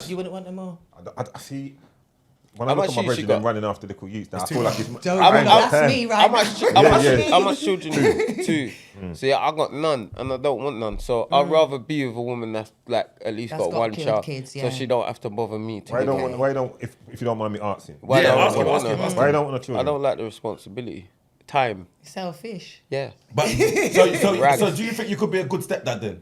You wouldn't want them more? I see. When I look at my brethren them running after little youths, now I feel like it's... That's me, right? How much children? Two. So yeah, I got none, and I don't want none. So I'd rather be with a woman that's like at least got one child, so she don't have to bother me. Why don't? If you don't mind me asking, why don't why you don't want a children? I don't like the responsibility. Time. Selfish. Yeah. But so do you think you could be a good stepdad then?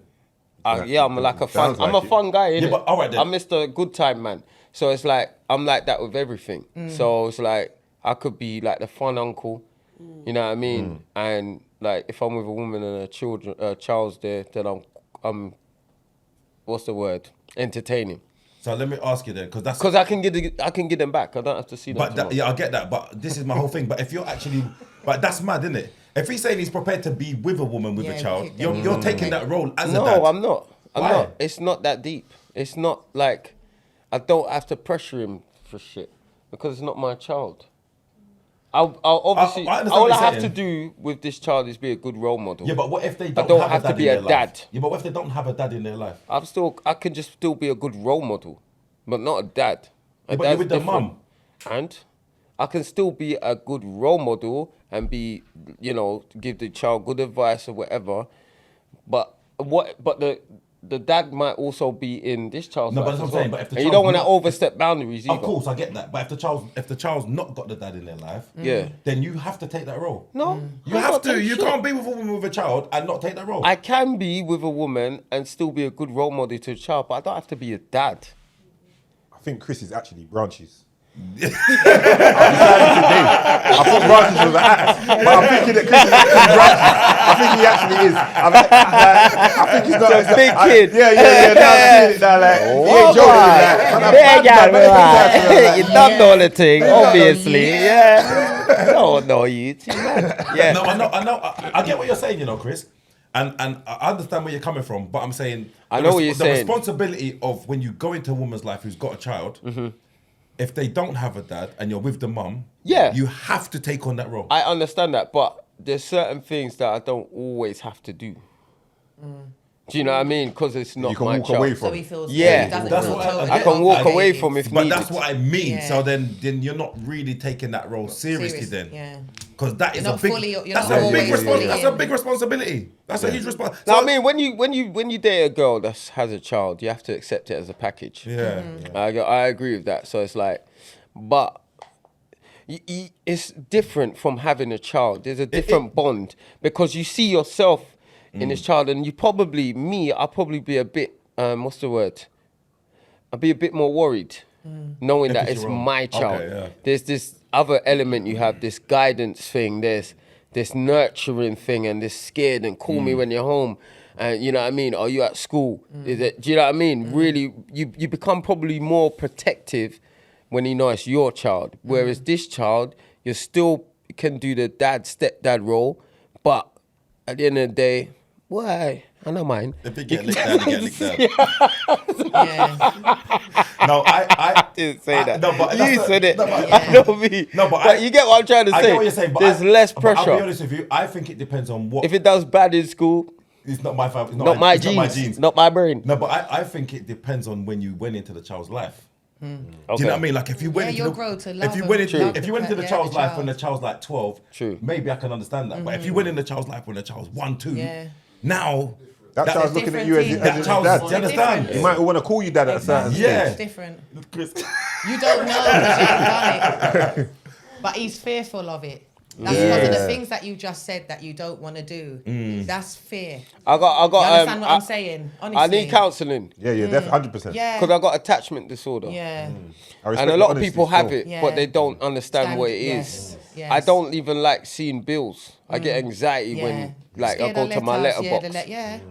Yeah, I'm like a fun. I'm a fun guy. Innit? Yeah, but all right then. I'm Mr. Good Time man. So it's like I'm like that with everything. So it's like I could be like the fun uncle, you know what I mean? And like if I'm with a woman and a child's there, then I'm what's the word? Entertaining. So let me ask you then, because I can get them back. I don't have to see them. But I get that. But this is my whole thing. But if you're actually, but that's mad, isn't it? If he's saying he's prepared to be with a woman with a child, you're taking that role as a dad. No, I'm not. I'm not. It's not that deep. It's not like I don't have to pressure him for shit because it's not my child. I'll obviously all I have to do with this child is be a good role model. Yeah, but what if they don't have to be a dad? Yeah, but what if they don't have a dad in their life? I can just still be a good role model, but not a dad. But you're with the mum. And I can still be a good role model and be, give the child good advice or whatever. But the dad might also be in this child's life. No, but that's what I'm saying. But if the you don't want to overstep boundaries either. Of course, I get that. But if the child's not got the dad in their life, then you have to take that role. No, you have to. You can't be with a woman with a child and not take that role. I can be with a woman and still be a good role model to a child, but I don't have to be a dad. I think Chris is actually branches. I thought branches was an act, but I'm thinking that Chris is actually branches. I think he actually is. I think he's not a big kid. Yeah. Now I'm seeing it now. Like, he ain't joking. You don't know the thing, obviously. Yeah. No, you too bad. Yeah. No, I know. I get what you're saying, Chris. And I understand where you're coming from, but I'm saying I know what you're saying. The responsibility of when you go into a woman's life who's got a child. If they don't have a dad and you're with the mum, you have to take on that role. I understand that, but there's certain things that I don't always have to do. Do you know what I mean? Because it's not my child. You can walk away from. So he feels that's what I can walk away from if needed. But that's what I mean. Yeah. So then you're not really taking that role seriously then. Yeah. Because that is a big responsibility. That's a huge responsibility. No, I mean when you date a girl that has a child, you have to accept it as a package. Yeah. I agree with that. So it's like, but it's different from having a child. There's a different bond because you see yourself in this child, and I'll probably be a bit, what's the word? I'll be a bit more worried, knowing that it's my child. Okay, yeah. There's this other element you have, this guidance thing, there's this nurturing thing, and this scared and call me when you're home. And you know what I mean? Are you at school? Do you know what I mean? Really, you become probably more protective when you know it's your child. Whereas this child, you still can do the stepdad role, but at the end of the day, why? I don't mind. If they get licked down, they get licked down. No, I didn't say that. No, but you said it. I know me. No, but you get what I'm trying to say. I get what you're saying, but there's less pressure. I'll be honest with you. I think it depends on what. If it does bad in school, it's not my fault. It's not my genes. Not my brain. No, but I think it depends on when you went into the child's life. Okay. Do you know what I mean? Like if you went into the child's life when the child's like 12, maybe I can understand that. But if you went in the child's life when the child's 1, 2, now that child's looking at you as his dad. Do you understand? He might want to call you dad at a certain stage. It's different. Chris. You don't know because you haven't done it. But he's fearful of it. That's because of the things that you just said that you don't want to do. That's fear. I got. You understand what I'm saying? Honestly. I need counselling. Yeah, definitely 100%. Yeah. Because I got attachment disorder. Yeah. And a lot of people have it, but they don't understand what it is. Yes. I don't even like seeing bills. I get anxiety when I go to my letterbox.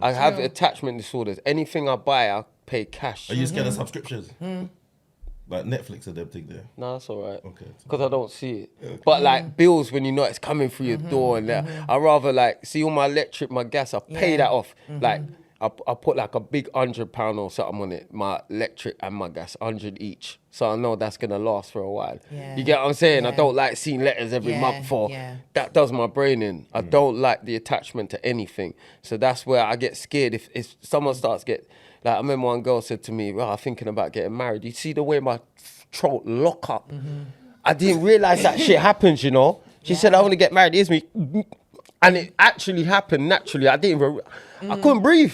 I have attachment disorders. Anything I buy, I pay cash. Are you scared of subscriptions? Like Netflix or them thing there? No, that's all right. Okay. Because I don't see it. Okay. But like bills, when you know it's coming through your door and that, I rather like see all my electric, my gas, I pay that off. Like I put like a big £100 or something on it, my electric and my gas, 100 each. So I know that's gonna last for a while. Yeah. You get what I'm saying? I don't like seeing letters every month for that does my brain in. I don't like the attachment to anything. So that's where I get scared if someone starts Like I remember one girl said to me, "Well, I'm thinking about getting married. You see the way my throat lock up." I didn't realize that shit happens, you know. She said, "I want to get married." Here's me. And it actually happened naturally. I couldn't breathe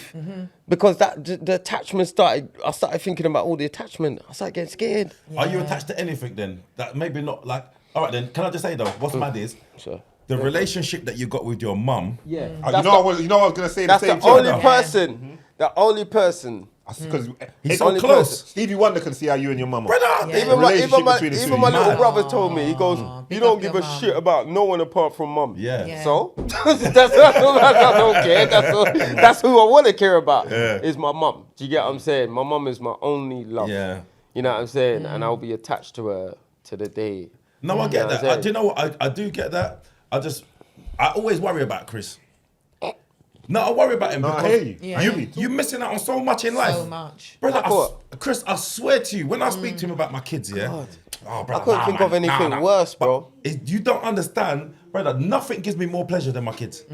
because the attachment started. I started thinking about all the attachment. I started getting scared. Are you attached to anything then? That maybe not like. All right then. Can I just say though, what's mad is the relationship that you got with your mum. Yeah. You know what I was gonna say. That's the same the only thing. person. The only person. Because he's so close. Stevie Wonder can see how you and your mum are. Brother, Even my little mad. brother told me, he goes, Big "You don't up give your a mum." shit about no one apart from mum." Yeah. So that's I don't care. That's who I want to care about. Is my mum. Do you get what I'm saying? My mum is my only love. Yeah. You know what I'm saying? And I'll be attached to her to the day. No, I get that. Do you know what? I do get that. I always worry about Chris. No, I worry about him because I hear you. you're missing out on so much in life. So much. Brother, Chris, I swear to you, when I speak to him about my kids, oh, brother, I couldn't think of anything worse, bro. You don't understand, brother, nothing gives me more pleasure than my kids.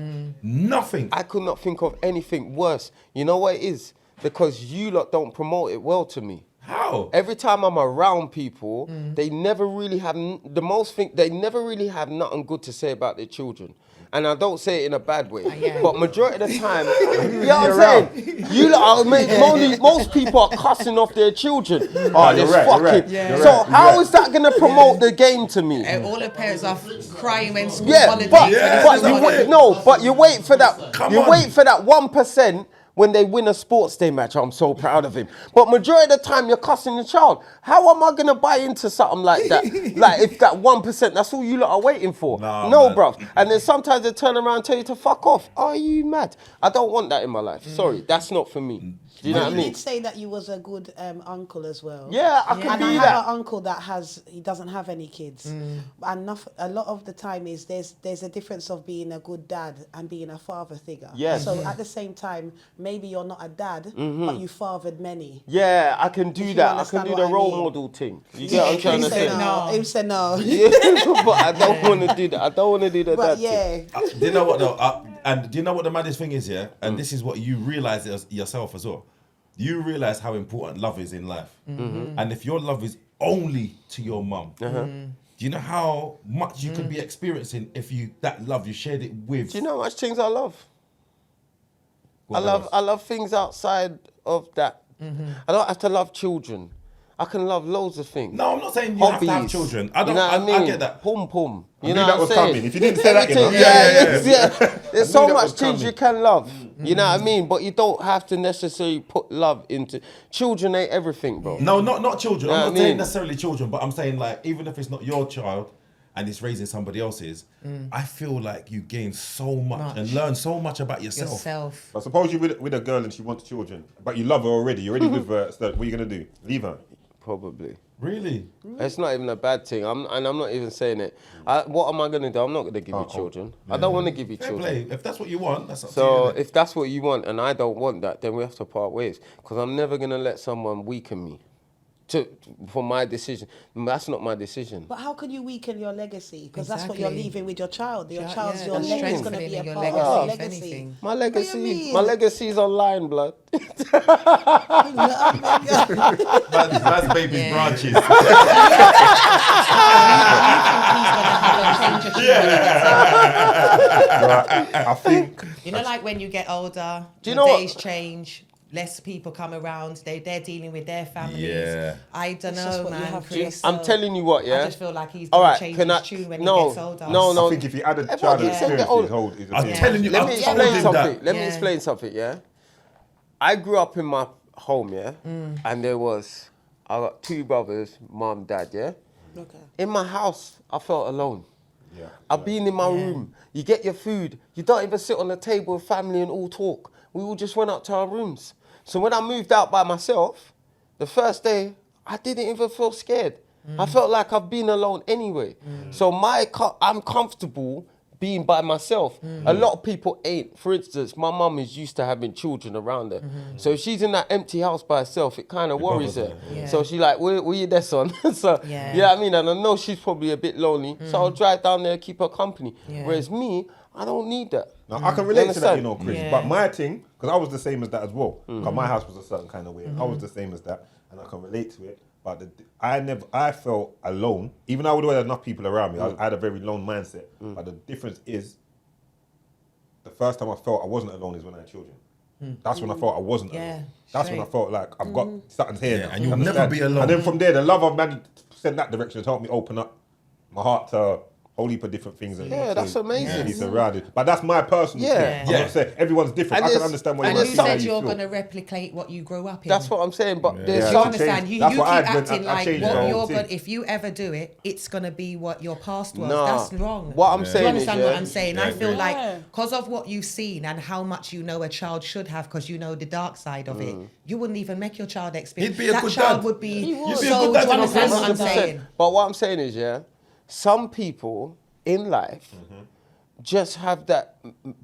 Nothing. I could not think of anything worse. You know what it is? Because you lot don't promote it well to me. How? Every time I'm around people, they never really have they never really have nothing good to say about their children. And I don't say it in a bad way, but majority of the time, you know what I'm saying? You lot are most people are cussing off their children. Oh, you're this right, fucking. you're right. Yeah. So how is that gonna promote the game to me? And all the parents are crying when school Yeah, holidays. but you wait for that. Come You on. wait for that 1%. When they win a sports day match, I'm so proud of him. But majority of the time, you're cussing the child. How am I going to buy into something like that? Like, if that 1%, that's all you lot are waiting for. Nah, no, man. bruv. And then sometimes they turn around and tell you to fuck off. Are you mad? I don't want that in my life. Sorry, that's not for me. Do you know what I You mean? did say that you was a good uncle as well. Yeah, I can And I be have that. an uncle that he doesn't have any kids. And a lot of the time is there's a difference of being a good dad and being a father figure. Yes. So at the same time, maybe you're not a dad, but you fathered many. Yeah, I can do you that. I can understand do what the I role mean. model thing. You get what I'm trying to say? No. He said no. Yeah, but I don't want to do that. I don't want to do the But dad thing. yeah. Do you know what though? And do you know what the maddest thing is, yeah? And this is what you realise yourself as well. You realise how important love is in life. And if your love is only to your mum, do you know how much you could be experiencing if that love you shared it with? Do you know how much things I love? I love things outside of that. I don't have to love children. I can love loads of things. No, I'm not saying you have to have Hobbies. children. I don't. You know what I mean? I get that. Pum pum. I You knew know that what was I'm saying? coming. If you didn't say that, you know. Yeah. There's so that much was things coming. you can love. You know what I mean? But you don't have to necessarily put love into. Children ain't everything, bro. No, not children. Yeah, I'm I not saying mean- necessarily children, but I'm saying like even if it's not your child and it's raising somebody else's, I feel like you gain so much and learn so much about yourself. But suppose you're with a girl and she wants children, but you love her already. You're already with her. So what are you gonna do? Leave her? Probably. Really? It's not even a bad thing. I'm not even saying it. What am I going to do? I'm not going to give you children. I don't want to give you Fair children. play. If that's what you want, that's up to So you. innit? if that's what you want and I don't want that, then we have to part ways. Because I'm never going to let someone weaken me for my decision. That's not my decision. But how can you weaken your legacy? Because that's what you're Exactly. leaving with your child. Your Yeah, child's yeah, your that's legacy is going to be a strengthening part your of your legacy, if legacy. anything. My What do legacy, you mean? my legacy's online, blood. That's baby's branches. I think. You know, like when you get older, Do you your know what- days change, less people come around, they're dealing with their families. Yeah. I don't It's just know, what you man, have to Chris. do. I'm telling you what, yeah? I just feel like he's All going right, to change can his I? tune when he No, gets older. no. I think if you add a Everyone child keeps saying experience get older. his whole, his I'm opinion. telling you, Let I've me told explain him something. that. Let me Yeah. explain something, yeah? I grew up in my home, yeah? And I got two brothers, mum, dad, yeah? Okay. In my house, I felt alone. Yeah. I've been in my room. You get your food. You don't even sit on the table with family and all talk. We all just went up to our rooms. So when I moved out by myself, the first day, I didn't even feel scared. I felt like I've been alone anyway. So I'm comfortable being by myself. A lot of people ain't. For instance, my mum is used to having children around her. So if she's in that empty house by herself, it kind of worries her. bothers her. Yeah. So she like, where you there, son? So, Yeah. you know what I mean? And I know she's probably a bit lonely. So I'll drive down there, keep her company. Yeah. Whereas me, I don't need that. Now, I can relate to that, understand? you know, Chris. Yeah. But my thing, because because I was the same as that as well. Because my house was a certain kind of way. I was the same as that, and I can relate to it. But I felt alone, even though I would have had enough people around me. I had a very lone mindset. But the difference is, the first time I felt I wasn't alone is when I had children. That's when I felt I wasn't alone. That's when I felt like I've got something here. Yeah, and you'll never be alone. And then from there, the love I've managed to send that direction has helped me open up my heart to a whole heap of different things. And that's amazing. It's around it. But that's my personal thing. I'm not saying everyone's different. I can understand why and you you said you're going to replicate what you grew up in. That's what I'm saying. But there's you understand? You keep acting I like what you're going. If you ever do it, it's going to be what your past was. That's wrong. What I'm saying. Do you understand is, what I'm saying? I feel like Yeah. because of what you've seen and how much you know a child should have, because you know the dark side of it, you wouldn't even make your child experience. He'd be a that good child dad. would be He would. so. You'd be a good Do dad you to understand my what I'm 100%. saying? But what I'm saying is, some people in life just have that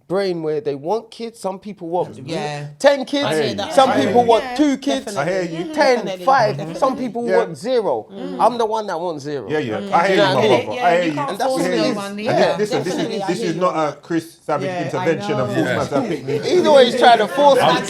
brain where they want kids. Some people want 10 kids. I hear you. Some I hear people you. want 2 kids. I hear you. 10, 5. Definitely. Some people want 0. I'm the one that wants 0. Yeah. I hear you, my brother. I hear you. can't And that's force what it no is. one, Yeah. Listen, Definitely, I this hear is you not on a Chris Savage Yeah, I intervention know. and force man to pick me. He's always trying to force me.